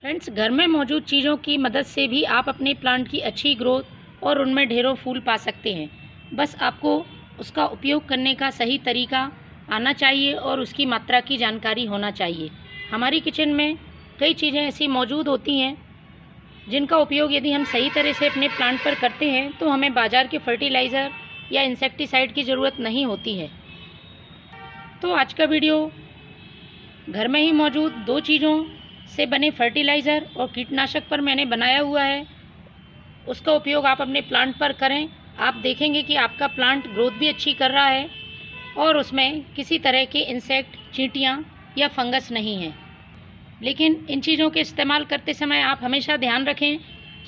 Friends, घर में मौजूद चीज़ों की मदद से भी आप अपने प्लांट की अच्छी ग्रोथ और उनमें ढेरों फूल पा सकते हैं। बस आपको उसका उपयोग करने का सही तरीका आना चाहिए और उसकी मात्रा की जानकारी होना चाहिए। हमारी किचन में कई चीज़ें ऐसी मौजूद होती हैं जिनका उपयोग यदि हम सही तरह से अपने प्लांट पर करते हैं तो हमें बाज़ार के फर्टिलाइज़र या इंसेक्टिसाइड की ज़रूरत नहीं होती है। तो आज का वीडियो घर में ही मौजूद 2 चीज़ों से बने फर्टिलाइज़र और कीटनाशक पर मैंने बनाया हुआ है। उसका उपयोग आप अपने प्लांट पर करें। आप देखेंगे कि आपका प्लांट ग्रोथ भी अच्छी कर रहा है और उसमें किसी तरह के इंसेक्ट, चींटियाँ या फंगस नहीं है। लेकिन इन चीज़ों के इस्तेमाल करते समय आप हमेशा ध्यान रखें,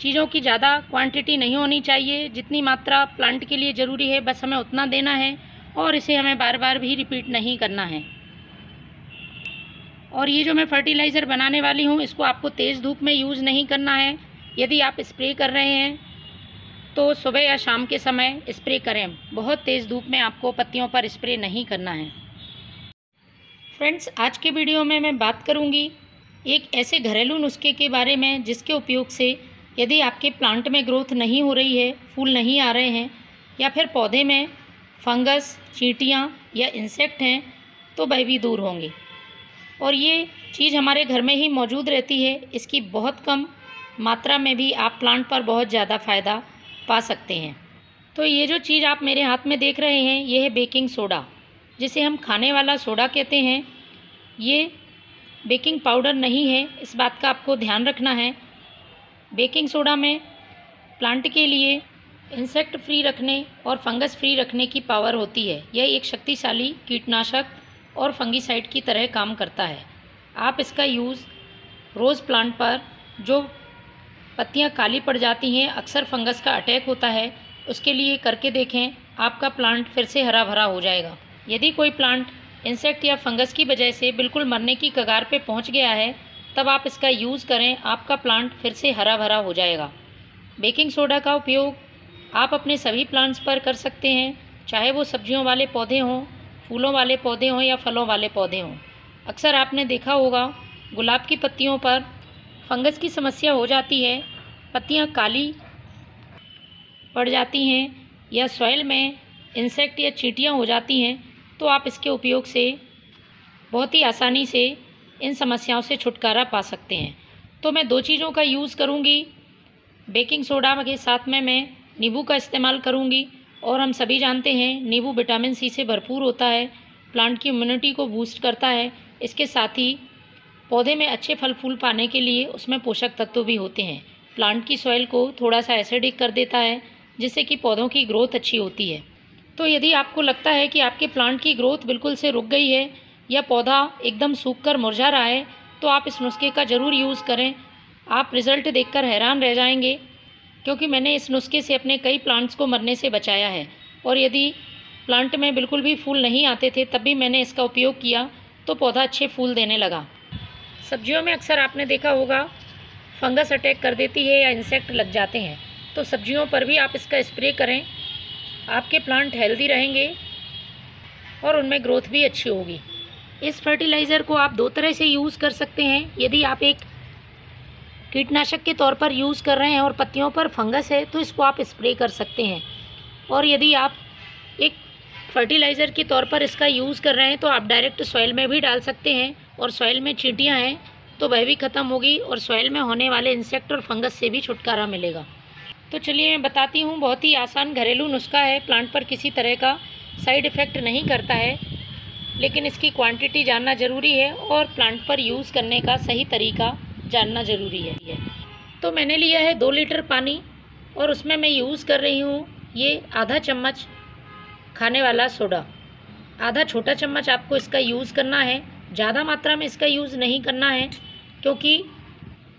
चीज़ों की ज़्यादा क्वांटिटी नहीं होनी चाहिए। जितनी मात्रा प्लांट के लिए ज़रूरी है बस हमें उतना देना है और इसे हमें बार बार भी रिपीट नहीं करना है। और ये जो मैं फर्टिलाइज़र बनाने वाली हूँ इसको आपको तेज़ धूप में यूज़ नहीं करना है। यदि आप स्प्रे कर रहे हैं तो सुबह या शाम के समय स्प्रे करें। बहुत तेज़ धूप में आपको पत्तियों पर स्प्रे नहीं करना है। फ्रेंड्स, आज के वीडियो में मैं बात करूँगी एक ऐसे घरेलू नुस्खे के बारे में जिसके उपयोग से यदि आपके प्लांट में ग्रोथ नहीं हो रही है, फूल नहीं आ रहे हैं या फिर पौधे में फंगस, चींटियाँ या इंसेक्ट हैं तो वह भी दूर होंगे। और ये चीज़ हमारे घर में ही मौजूद रहती है। इसकी बहुत कम मात्रा में भी आप प्लांट पर बहुत ज़्यादा फ़ायदा पा सकते हैं। तो ये जो चीज़ आप मेरे हाथ में देख रहे हैं ये है बेकिंग सोडा, जिसे हम खाने वाला सोडा कहते हैं। ये बेकिंग पाउडर नहीं है, इस बात का आपको ध्यान रखना है। बेकिंग सोडा में प्लांट के लिए इंसेक्ट फ्री रखने और फंगस फ्री रखने की पावर होती है। यह एक शक्तिशाली कीटनाशक और फंगीसाइड की तरह काम करता है। आप इसका यूज़ रोज़ प्लांट पर जो पत्तियां काली पड़ जाती हैं, अक्सर फंगस का अटैक होता है, उसके लिए करके देखें। आपका प्लांट फिर से हरा भरा हो जाएगा। यदि कोई प्लांट इंसेक्ट या फंगस की वजह से बिल्कुल मरने की कगार पे पहुंच गया है तब आप इसका यूज़ करें, आपका प्लांट फिर से हरा भरा हो जाएगा। बेकिंग सोडा का उपयोग आप अपने सभी प्लांट्स पर कर सकते हैं, चाहे वो सब्जियों वाले पौधे हों, फूलों वाले पौधे हों या फलों वाले पौधे हों। अक्सर आपने देखा होगा गुलाब की पत्तियों पर फंगस की समस्या हो जाती है, पत्तियां काली पड़ जाती हैं या सॉइल में इंसेक्ट या चींटियां हो जाती हैं, तो आप इसके उपयोग से बहुत ही आसानी से इन समस्याओं से छुटकारा पा सकते हैं। तो मैं 2 चीज़ों का यूज़ करूँगी। बेकिंग सोडा के साथ में मैं नींबू का इस्तेमाल करूँगी। और हम सभी जानते हैं नींबू विटामिन सी से भरपूर होता है, प्लांट की इम्यूनिटी को बूस्ट करता है। इसके साथ ही पौधे में अच्छे फल फूल पाने के लिए उसमें पोषक तत्व भी होते हैं। प्लांट की सॉइल को थोड़ा सा एसिडिक कर देता है जिससे कि पौधों की ग्रोथ अच्छी होती है। तो यदि आपको लगता है कि आपके प्लांट की ग्रोथ बिल्कुल से रुक गई है या पौधा एकदम सूख कर मुरझा रहा है तो आप इस नुस्खे का ज़रूर यूज़ करें। आप रिज़ल्ट देखकर हैरान रह जाएंगे, क्योंकि मैंने इस नुस्खे से अपने कई प्लांट्स को मरने से बचाया है। और यदि प्लांट में बिल्कुल भी फूल नहीं आते थे तब भी मैंने इसका उपयोग किया तो पौधा अच्छे फूल देने लगा। सब्जियों में अक्सर आपने देखा होगा फंगस अटैक कर देती है या इंसेक्ट लग जाते हैं, तो सब्जियों पर भी आप इसका स्प्रे करें। आपके प्लांट हेल्दी रहेंगे और उनमें ग्रोथ भी अच्छी होगी। इस फर्टिलाइज़र को आप 2 तरह से यूज़ कर सकते हैं। यदि आप एक कीटनाशक के तौर पर यूज़ कर रहे हैं और पत्तियों पर फंगस है तो इसको आप स्प्रे कर सकते हैं। और यदि आप एक फर्टिलाइज़र के तौर पर इसका यूज़ कर रहे हैं तो आप डायरेक्ट सॉइल में भी डाल सकते हैं और सॉइल में चींटियाँ हैं तो वह भी ख़त्म होगी और सॉइल में होने वाले इंसेक्ट और फंगस से भी छुटकारा मिलेगा। तो चलिए मैं बताती हूँ। बहुत ही आसान घरेलू नुस्खा है, प्लांट पर किसी तरह का साइड इफ़ेक्ट नहीं करता है, लेकिन इसकी क्वांटिटी जानना ज़रूरी है और प्लांट पर यूज़ करने का सही तरीका जानना ज़रूरी है। तो मैंने लिया है 2 लीटर पानी और उसमें मैं यूज़ कर रही हूँ ये आधा चम्मच खाने वाला सोडा। आधा छोटा चम्मच आपको इसका यूज़ करना है, ज़्यादा मात्रा में इसका यूज़ नहीं करना है, क्योंकि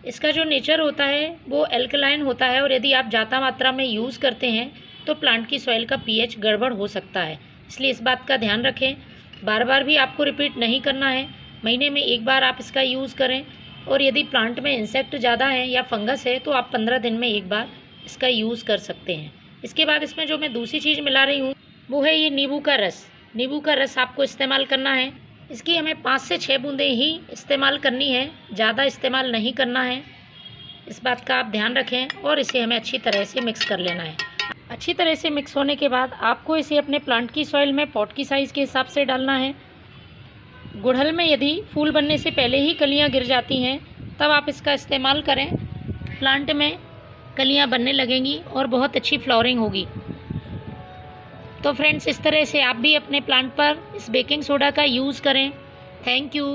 इसका जो नेचर होता है वो एल्कलाइन होता है और यदि आप ज़्यादा मात्रा में यूज़ करते हैं तो प्लांट की सॉइल का पीएच गड़बड़ हो सकता है। इसलिए इस बात का ध्यान रखें। बार बार भी आपको रिपीट नहीं करना है, महीने में 1 बार आप इसका यूज़ करें। और यदि प्लांट में इंसेक्ट ज़्यादा है या फंगस है तो आप 15 दिन में 1 बार इसका यूज़ कर सकते हैं। इसके बाद इसमें जो मैं दूसरी चीज़ मिला रही हूँ वो है ये नींबू का रस। नींबू का रस आपको इस्तेमाल करना है। इसकी हमें 5 से 6 बूंदें ही इस्तेमाल करनी है, ज़्यादा इस्तेमाल नहीं करना है। इस बात का आप ध्यान रखें और इसे हमें अच्छी तरह से मिक्स कर लेना है। अच्छी तरह से मिक्स होने के बाद आपको इसे अपने प्लांट की सॉइल में पॉट की साइज़ के हिसाब से डालना है। गुड़हल में यदि फूल बनने से पहले ही कलियां गिर जाती हैं तब आप इसका इस्तेमाल करें। प्लांट में कलियां बनने लगेंगी और बहुत अच्छी फ्लावरिंग होगी। तो फ्रेंड्स, इस तरह से आप भी अपने प्लांट पर इस बेकिंग सोडा का यूज़ करें। Thank you.